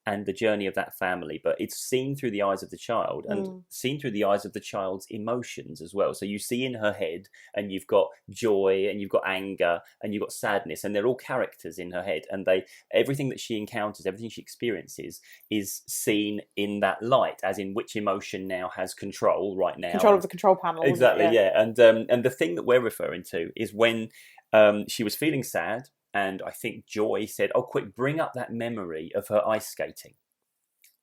and the journey of that family. But it's seen through the eyes of the child, and seen through the eyes of the child's emotions as well. So you see in her head, and you've got joy, and you've got anger, and you've got sadness, and they're all characters in her head. And everything that she encounters, everything she experiences, is seen in that light, as in which emotion now has control right now. Control of the control panel. Exactly. Yeah, and the thing that we're referring to is when she was feeling sad, and I think Joy said, "Oh, quick, bring up that memory of her ice skating."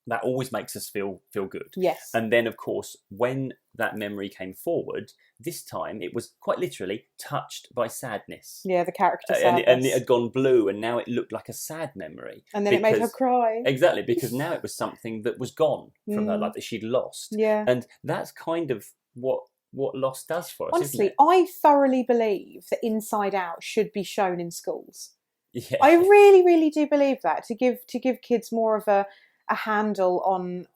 That always makes us feel good. Yes. And then, of course, when that memory came forward, this time it was quite literally touched by sadness. Yeah, the character sadness. And it had gone blue, and now it looked like a sad memory. And then it made her cry. Exactly, because now it was something that was gone from her life, that she'd lost. Yeah. And that's kind of what loss does for us. Honestly, isn't it? I thoroughly believe that Inside Out should be shown in schools. Yeah. I really, really do believe that, to give kids more of a handle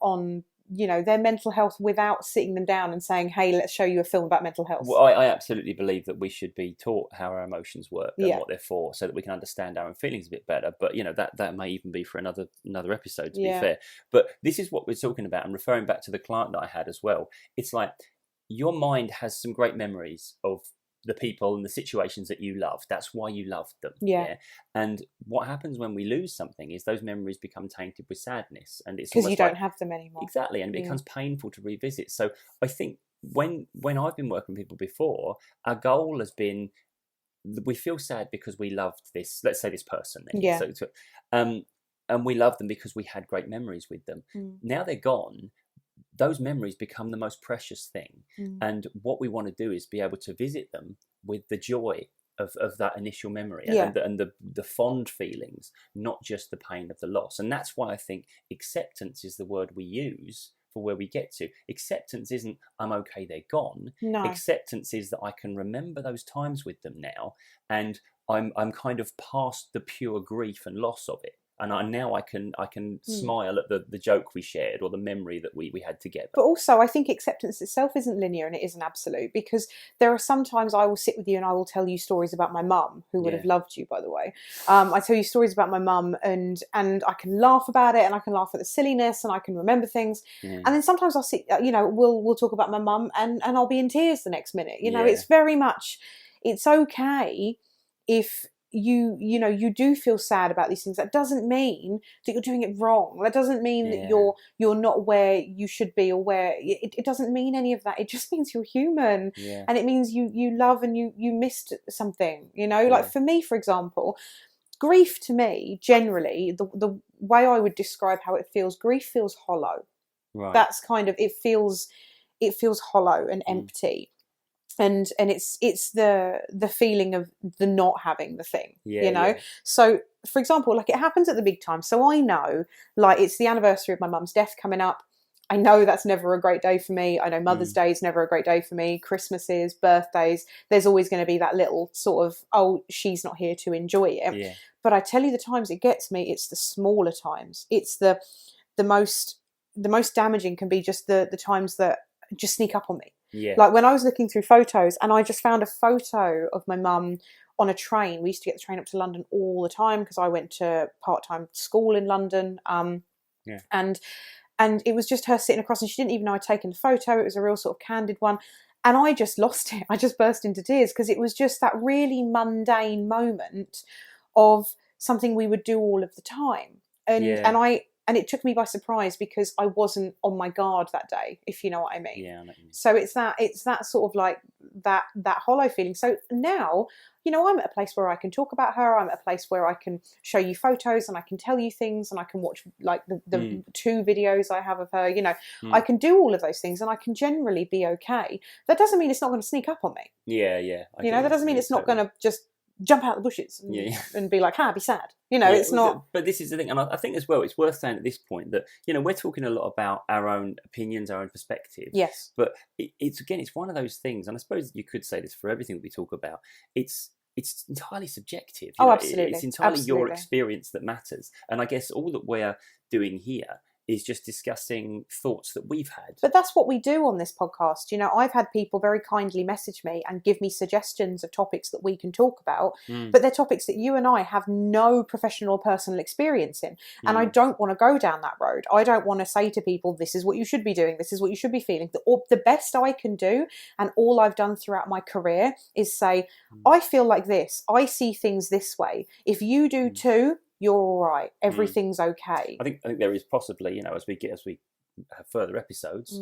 on their mental health, without sitting them down and saying, "Hey, let's show you a film about mental health." Well, I absolutely believe that we should be taught how our emotions work and what they're for, so that we can understand our own feelings a bit better. But that may even be for another episode, to be fair. But this is what we're talking about, and referring back to the client that I had as well. It's like, your mind has some great memories of the people and the situations that you love. That's why you loved them. Yeah. And what happens when we lose something is those memories become tainted with sadness, and it's because you don't have them anymore. Exactly, and it becomes painful to revisit. So I think when I've been working with people before, our goal has been, we feel sad because we loved this, let's say this person. Yeah. And we love them because we had great memories with them. Now they're gone. Those memories become the most precious thing. And what we want to do is be able to visit them with the joy of that initial memory and the fond feelings, not just the pain of the loss. And that's why I think acceptance is the word we use for where we get to. Acceptance isn't, I'm okay, they're gone. No. Acceptance is that I can remember those times with them now, and I'm kind of past the pure grief and loss of it. and now I can smile at the joke we shared or the memory that we had together. But also, I think acceptance itself isn't linear and it isn't absolute, because there are sometimes I will sit with you and I will tell you stories about my mum, who would have loved you, by the way. I tell you stories about my mum, and I can laugh about it, and I can laugh at the silliness, and I can remember things. And then sometimes I'll sit, we'll talk about my mum, and I'll be in tears the next minute. It's very much, it's okay if you do feel sad about these things. That doesn't mean that you're doing it wrong. That doesn't mean that you're not where you should be, or where it doesn't mean any of that. It just means you're human, and it means you love and you missed something. Like for me, for example, grief to me, generally, the way I would describe how it feels, grief feels hollow. Right. That's kind of, it feels hollow and empty. And it's the feeling of the not having the thing, So, for example, like, it happens at the big time. So I know, like, it's the anniversary of my mum's death coming up. I know that's never a great day for me. I know Mother's Day is never a great day for me. Christmases, birthdays, there's always going to be that little sort of, oh, she's not here to enjoy it. Yeah. But I tell you, the times it gets me, it's the smaller times. It's the most damaging can be just the times that just sneak up on me. Yeah. Like when I was looking through photos and I just found a photo of my mum on a train. We used to get the train up to London all the time because I went to part-time school in London. And it was just her sitting across, and she didn't even know I'd taken the photo. It was a real sort of candid one. And I just lost it. I just burst into tears because it was just that really mundane moment of something we would do all of the time. And it took me by surprise because I wasn't on my guard that day, if you know what I mean. Yeah, I know what you mean. So it's that sort of like that hollow feeling. So now, I'm at a place where I can talk about her. I'm at a place where I can show you photos and I can tell you things, and I can watch like the 2 videos I have of her. I can do all of those things, and I can generally be okay. That doesn't mean it's not going to sneak up on me. Yeah. That doesn't mean it's not going to just jump out of the bushes and be like, be sad. It's not. But this is the thing, and I think as well, it's worth saying at this point that we're talking a lot about our own opinions, our own perspectives. Yes. But it's one of those things, and I suppose you could say this for everything that we talk about. It's entirely subjective. Absolutely. It's entirely your experience that matters, and I guess all that we're doing here is just discussing thoughts that we've had. But that's what we do on this podcast. I've had people very kindly message me and give me suggestions of topics that we can talk about, but they're topics that you and I have no professional or personal experience in. And I don't want to go down that road. I don't want to say to people, this is what you should be doing, this is what you should be feeling. The best I can do, and all I've done throughout my career, is say, I feel like this, I see things this way. If you do too, you're all right. Everything's okay. I think there is possibly, as we have further episodes,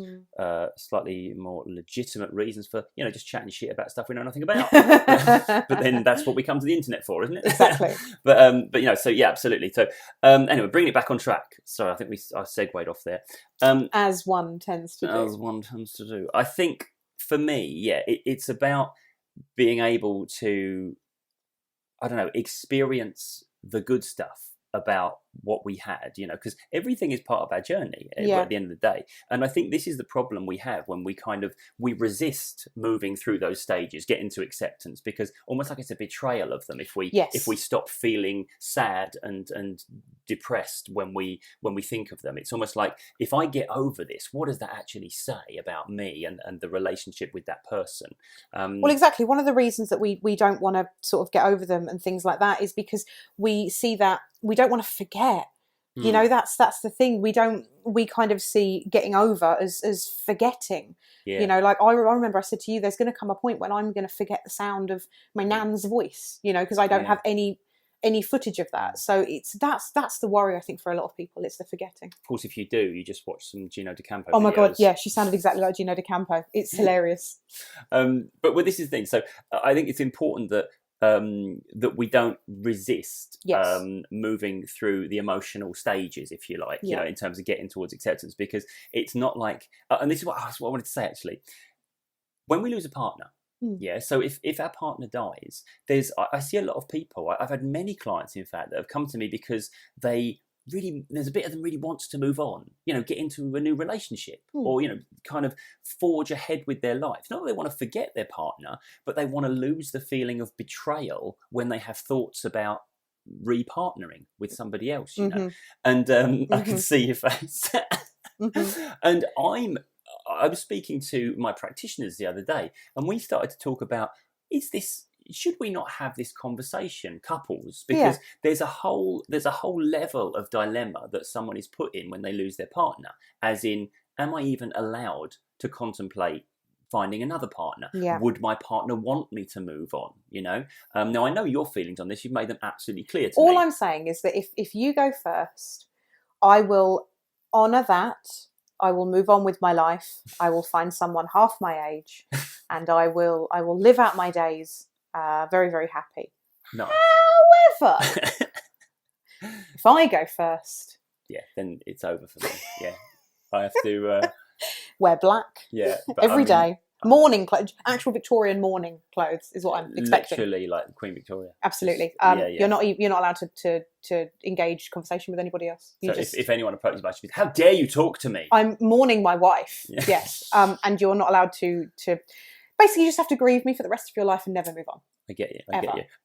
slightly more legitimate reasons for, just chatting shit about stuff we know nothing about. But then that's what we come to the internet for, isn't it? Exactly. but so yeah, absolutely. So anyway, bringing it back on track. Sorry, I think I segued off there. As one tends to do. As one tends to do. I think for me, it's about being able to, experience the good stuff about what we had, because everything is part of our journey at the end of the day. And I think this is the problem we have when we resist moving through those stages, get into acceptance, because almost like it's a betrayal of them if we stop feeling sad and depressed when we think of them. It's almost like, if I get over this, what does that actually say about me and the relationship with that person? Well, exactly. One of the reasons that we don't want to sort of get over them and things like that is because we see that we don't want to forget. That's the thing. We kind of see getting over as forgetting. Like I remember I said to you, there's going to come a point when I'm going to forget the sound of my nan's voice, because I don't have any footage of that. So that's the worry, I think, for a lot of people. It's the forgetting. Of course, if you do, you just watch some Gino D'Acampo Oh my videos. God, yeah, she sounded exactly like Gino D'Acampo. It's hilarious. But this is the thing. So I think it's important that we don't resist moving through the emotional stages, if you like, in terms of getting towards acceptance, because it's not like, and this is what I wanted to say actually, when we lose a partner, so if our partner dies, I see a lot of people, I've had many clients in fact that have come to me because there's a bit of them really wants to move on, get into a new relationship or, kind of forge ahead with their life. Not that they want to forget their partner, but they want to lose the feeling of betrayal when they have thoughts about re-partnering with somebody else, you know. Mm-hmm. And I can Mm-hmm. see your face. Mm-hmm. And I was speaking to my practitioners the other day, and we started to talk about, should we not have this conversation, couples? Because Yeah. there's a whole level of dilemma that someone is put in when they lose their partner, as in, am I even allowed to contemplate finding another partner? Yeah. Would my partner want me to move on? You know. Now I know your feelings on this. You've made them absolutely clear to me. All I'm saying is that if you go first, I will honour that. I will move on with my life. I will find someone half my age, and I will live out my days very, very happy. Nice. However, if I go first, yeah, then it's over for me. Yeah, I have to wear black. Yeah, but every day. Mourning clothes, actual Victorian mourning clothes is what I'm expecting. Literally, like Queen Victoria. Absolutely. Yeah. You're not allowed to engage conversation with anybody else. So if anyone approaches you, how dare you talk to me? I'm mourning my wife. Yeah. Yes. And you're not allowed to. Basically, you just have to grieve me for the rest of your life and never move on. I get you.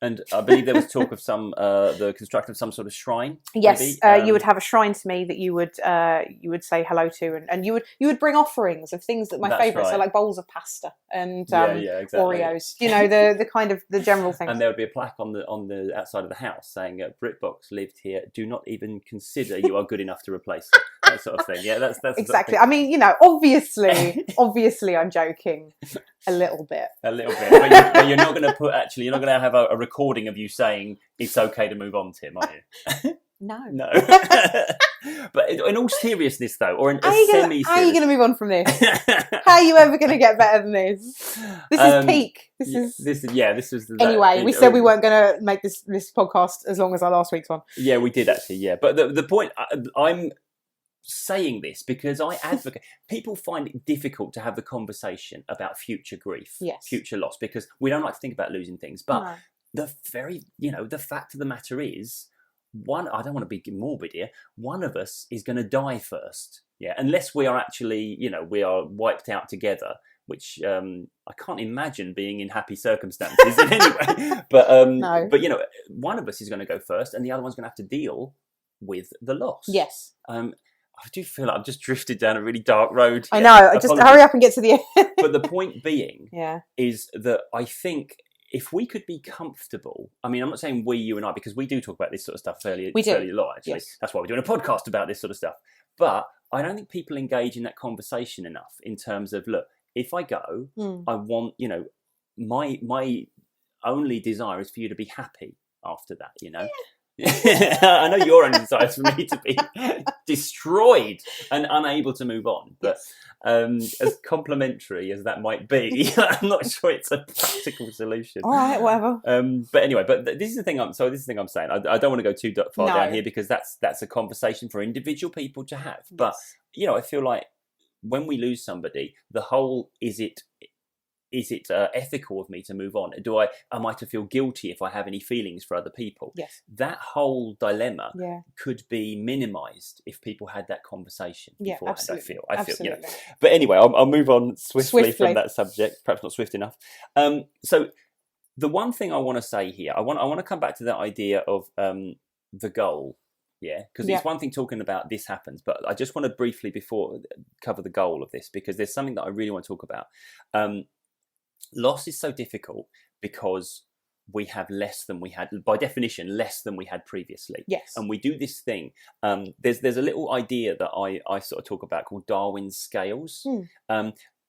And I believe there was talk of the construction of some sort of shrine. Yes, you would have a shrine to me that you would say hello to, and you would bring offerings of things that my favourites are, like bowls of pasta and exactly. Oreos. You know, the kind of the general things. And there would be a plaque on the outside of the house saying, "Britt lived here. Do not even consider you are good enough to replace her." That sort of thing. Yeah, that's exactly. I mean, you know, obviously, I'm joking a little bit. But you're not going to put. Actually, you're not going to have a recording of you saying it's okay to move on, Tim, are you? No. But in all seriousness, though, or in how are you going to move on from this? How are you ever going to get better than this? This is peak. This was. Anyway, we said we weren't going to make this podcast as long as our last week's one. Yeah, we did actually. Yeah, but the point I'm saying this because I advocate. People find it difficult to have the conversation about future grief, future loss, because we don't like to think about losing things. But the fact of the matter is, I don't want to be morbid here. One of us is going to die first, unless we are actually, we are wiped out together, which I can't imagine being in happy circumstances in any way. But no. But one of us is going to go first, and the other one's going to have to deal with the loss. Yes. I do feel like I've just drifted down a really dark road here. I know. Just hurry up and get to the end. But the point being is that I think if we could be comfortable, I mean, I'm not saying you and I, because we do talk about this sort of stuff fairly a lot, actually. Yes. That's why we're doing a podcast about this sort of stuff. But I don't think people engage in that conversation enough in terms of, look, if I go, I want, my only desire is for you to be happy after that, Yeah. I know your only desire is for me to be destroyed and unable to move on, but as complimentary as that might be, I'm not sure it's a practical solution. All right, whatever. But anyway, this is the thing I'm saying. I don't want to go too far down here because that's a conversation for individual people to have. But I feel like when we lose somebody, the whole is it ethical of me to move on? Am I to feel guilty if I have any feelings for other people? Yes. That whole dilemma could be minimised if people had that conversation beforehand. Absolutely. I feel. But anyway, I'll move on swiftly from that subject. Perhaps not swift enough. So the one thing I want to say here, I want to come back to that idea of the goal. Yeah, because it's one thing talking about this happens, but I just want to briefly cover the goal of this, because there's something that I really want to talk about. Loss is so difficult because we have less than we had, by definition, less than we had previously. Yes. And we do this thing. There's a little idea that I sort of talk about called Darwin's scales.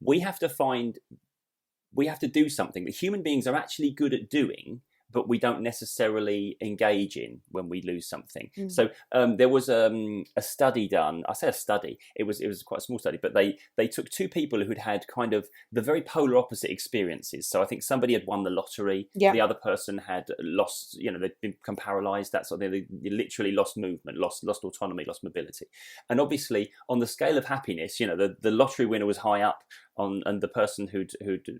We have to do something that human beings are actually good at doing, but we don't necessarily engage in when we lose something. So there was a study done. I say a study. It was quite a small study, but they took two people who'd had kind of the very polar opposite experiences. So I think somebody had won the lottery. The other person had lost, they'd become paralysed, that sort of thing. They literally lost movement, lost autonomy, lost mobility. And obviously on the scale of happiness, the lottery winner was high up, and the person who'd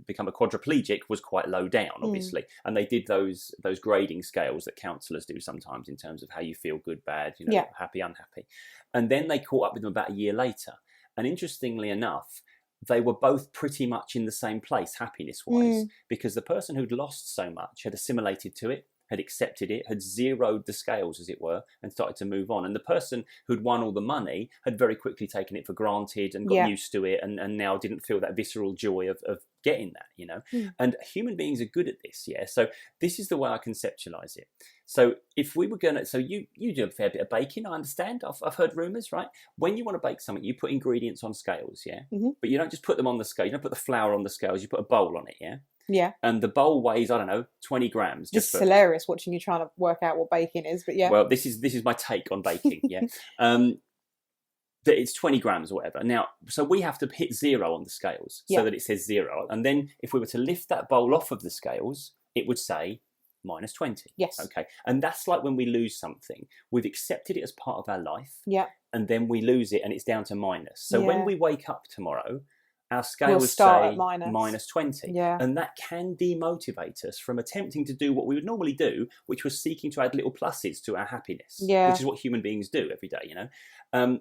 become a quadriplegic was quite low down, obviously. And they did those grading scales that counsellors do sometimes in terms of how you feel, good, bad, happy, unhappy. And then they caught up with them about a year later. And interestingly enough, they were both pretty much in the same place, happiness-wise, because the person who'd lost so much had assimilated to it. had accepted it, had zeroed the scales, as it were, and started to move on. And the person who'd won all the money had very quickly taken it for granted and got used to it, and now didn't feel that visceral joy of getting that, you know. And human beings are good at this, yeah. So this is the way I conceptualize it. So if we were gonna, so you do a fair bit of baking, I understand. I've heard rumours, right? When you want to bake something, you put ingredients on scales, yeah. But you don't just put them on the scale. You don't put the flour on the scales. You put a bowl on it, yeah. Yeah. And the bowl weighs, I don't know, 20 grams. It's hilarious watching you trying to work out what baking is, but yeah. Well, this is my take on baking, yeah. That it's 20 grams or whatever. Now, so we have to hit 0 on the scales so that it says 0. And then if we were to lift that bowl off of the scales, it would say -20. Yes. Okay. And that's like when we lose something. We've accepted it as part of our life. Yeah. And then we lose it and it's down to minus. So when we wake up tomorrow, our scale We'll will start say at minus. -20. Yeah. And that can demotivate us from attempting to do what we would normally do, which was seeking to add little pluses to our happiness, which is what human beings do every day, you know.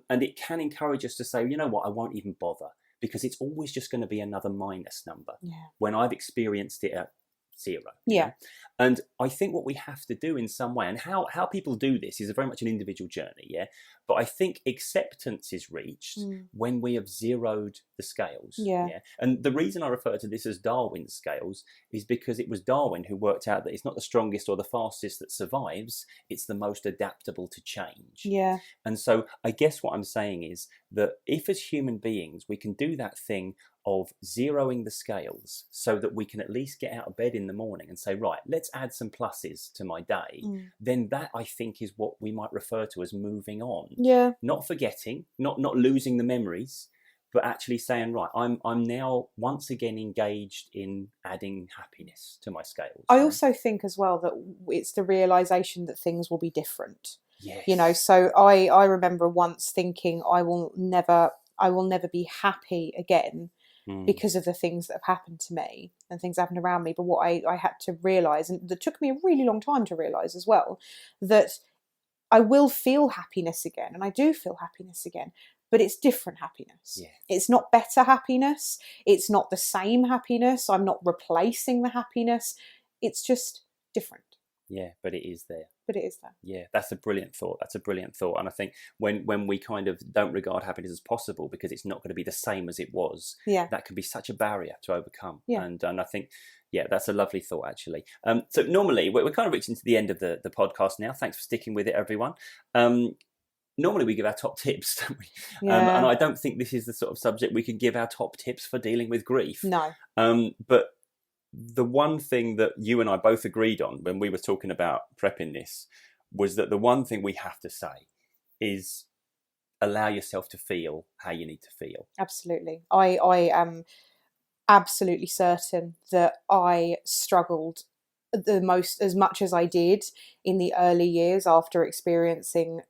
And it can encourage us to say, you know what, I won't even bother, because it's always just going to be another minus number when I've experienced it at 0. Yeah. Know? And I think what we have to do in some way, and how people do this is very much an individual journey, yeah. But I think acceptance is reached when we have zeroed the scales. Yeah. And the reason I refer to this as Darwin's scales is because it was Darwin who worked out that it's not the strongest or the fastest that survives, it's the most adaptable to change. Yeah. And so I guess what I'm saying is that if as human beings we can do that thing of zeroing the scales so that we can at least get out of bed in the morning and say, right, let's add some pluses to my day, then that I think is what we might refer to as moving on. Yeah. Not forgetting, not losing the memories, but actually saying, right, I'm now once again engaged in adding happiness to my scales. I also think as well that it's the realisation that things will be different. Yes. You know, so I remember once thinking I will never be happy again because of the things that have happened to me and things happened around me. But what I had to realise, and that took me a really long time to realise as well, that I will feel happiness again, and I do feel happiness again, but it's different happiness. Yeah. It's not better happiness. It's not the same happiness. I'm not replacing the happiness. It's just different. Yeah, but it is there. But it is there. Yeah, that's a brilliant thought. And I think when we kind of don't regard happiness as possible because it's not going to be the same as it was, that can be such a barrier to overcome. Yeah. And I think, yeah, that's a lovely thought, actually. So normally, we're kind of reaching to the end of the podcast now. Thanks for sticking with it, everyone. Normally we give our top tips, don't we? Yeah. And I don't think this is the sort of subject we can give our top tips for dealing with grief. No. But the one thing that you and I both agreed on when we were talking about prepping this was that the one thing we have to say is allow yourself to feel how you need to feel. Absolutely. I am absolutely certain that I struggled the most, as much as I did in the early years after experiencing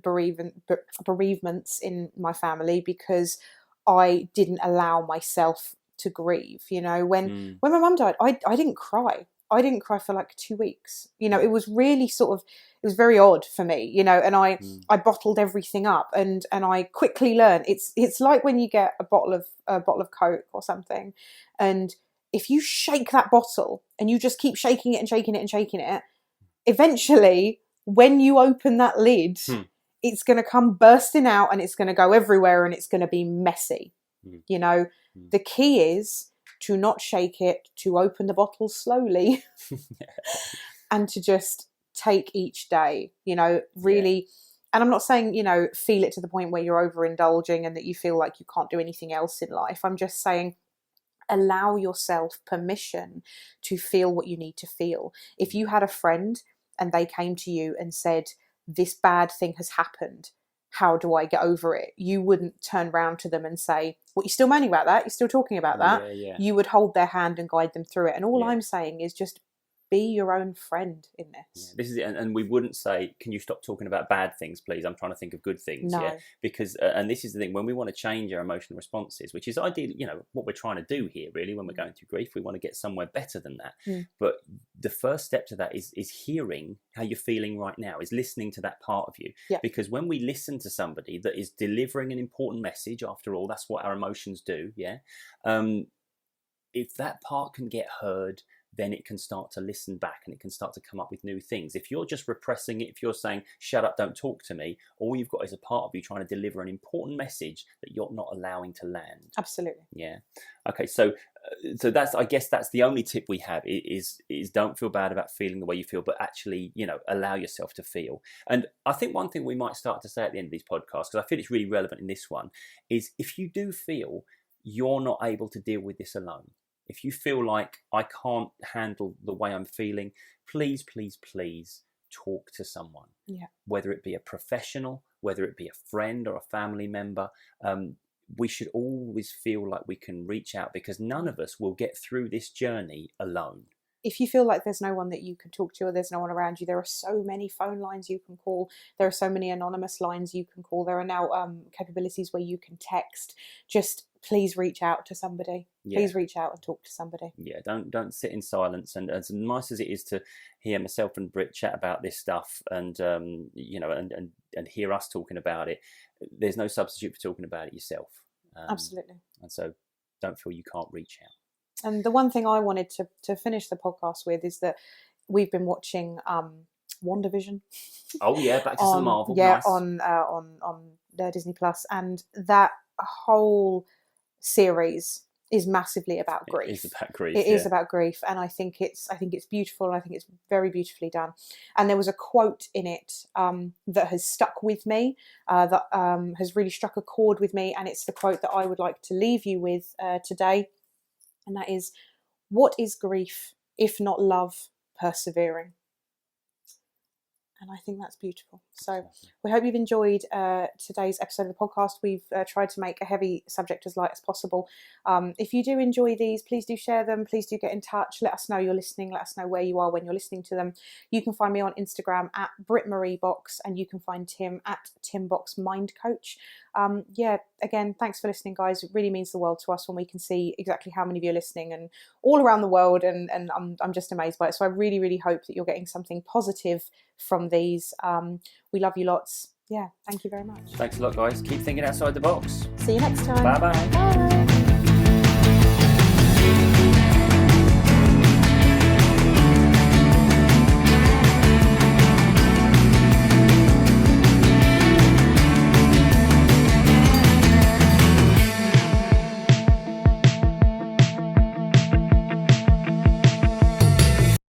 bereavements in my family, because I didn't allow myself to grieve. You know, when my mum died, I didn't cry. I didn't cry for like 2 weeks. You know, it was really it was very odd for me, you know, and I bottled everything up, and I quickly learned it's like when you get a bottle of Coke or something, and if you shake that bottle and you just keep shaking it and shaking it and shaking it, eventually when you open that lid, it's going to come bursting out and it's going to go everywhere and it's going to be messy. You know, the key is to not shake it, to open the bottle slowly and to just take each day, you know, really. And I'm not saying, you know, feel it to the point where you're overindulging and that you feel like you can't do anything else in life. I'm just saying, allow yourself permission to feel what you need to feel. If you had a friend and they came to you and said, this bad thing has happened, how do I get over it? You wouldn't turn around to them and say, well, you're still moaning about that? You're still talking about that? Yeah. You would hold their hand and guide them through it. And all I'm saying is just be your own friend in this. Yeah, this is it. And we wouldn't say, can you stop talking about bad things, please? I'm trying to think of good things. No. Yeah, because and this is the thing, when we want to change our emotional responses, which is ideally, you know, what we're trying to do here, really, when we're going through grief, we want to get somewhere better than that. But the first step to that is hearing how you're feeling right now, is listening to that part of you. Yeah. Because when we listen to somebody that is delivering an important message, after all, that's what our emotions do. Yeah. If that part can get heard, then it can start to listen back and it can start to come up with new things. If you're just repressing it, if you're saying, shut up, don't talk to me, all you've got is a part of you trying to deliver an important message that you're not allowing to land. Absolutely. Yeah. Okay, so that's, I guess that's the only tip we have is don't feel bad about feeling the way you feel, but actually, allow yourself to feel. And I think one thing we might start to say at the end of these podcasts, because I feel it's really relevant in this one, is if you do feel you're not able to deal with this alone, if you feel like I can't handle the way I'm feeling, please, please, please talk to someone. Yeah. Whether it be a professional, whether it be a friend or a family member, we should always feel like we can reach out, because none of us will get through this journey alone. If you feel like there's no one that you can talk to or there's no one around you, there are so many phone lines you can call. There are so many anonymous lines you can call. There are now capabilities where you can text. Just please reach out to somebody. Yeah. Please reach out and talk to somebody. Yeah, don't sit in silence. And as nice as it is to hear myself and Britt chat about this stuff, and and hear us talking about it, there's no substitute for talking about it yourself. Absolutely. And so don't feel you can't reach out. And the one thing I wanted to finish the podcast with is that we've been watching WandaVision. Oh yeah, back to some Marvel. Yeah, nice. on Disney Plus, and that whole series is massively about grief. It is about grief. It is about grief, and I think it's beautiful, and I think it's very beautifully done. And there was a quote in it that has stuck with me, that has really struck a chord with me, and it's the quote that I would like to leave you with today, and that is, "What is grief if not love persevering?" And I think that's beautiful. So we hope you've enjoyed today's episode of the podcast. We've tried to make a heavy subject as light as possible. If you do enjoy these, please do share them. Please do get in touch. Let us know you're listening. Let us know where you are when you're listening to them. You can find me on Instagram at BrittMarieBox, and you can find Tim at TimBoxMindCoach. Again, thanks for listening, guys. It really means the world to us when we can see exactly how many of you are listening, and all around the world, and I'm just amazed by it. So I really, really hope that you're getting something positive from these. We love you lots. Yeah, thank you very much. Thanks a lot, guys. Keep thinking outside the box. See you next time. Bye-bye. Bye.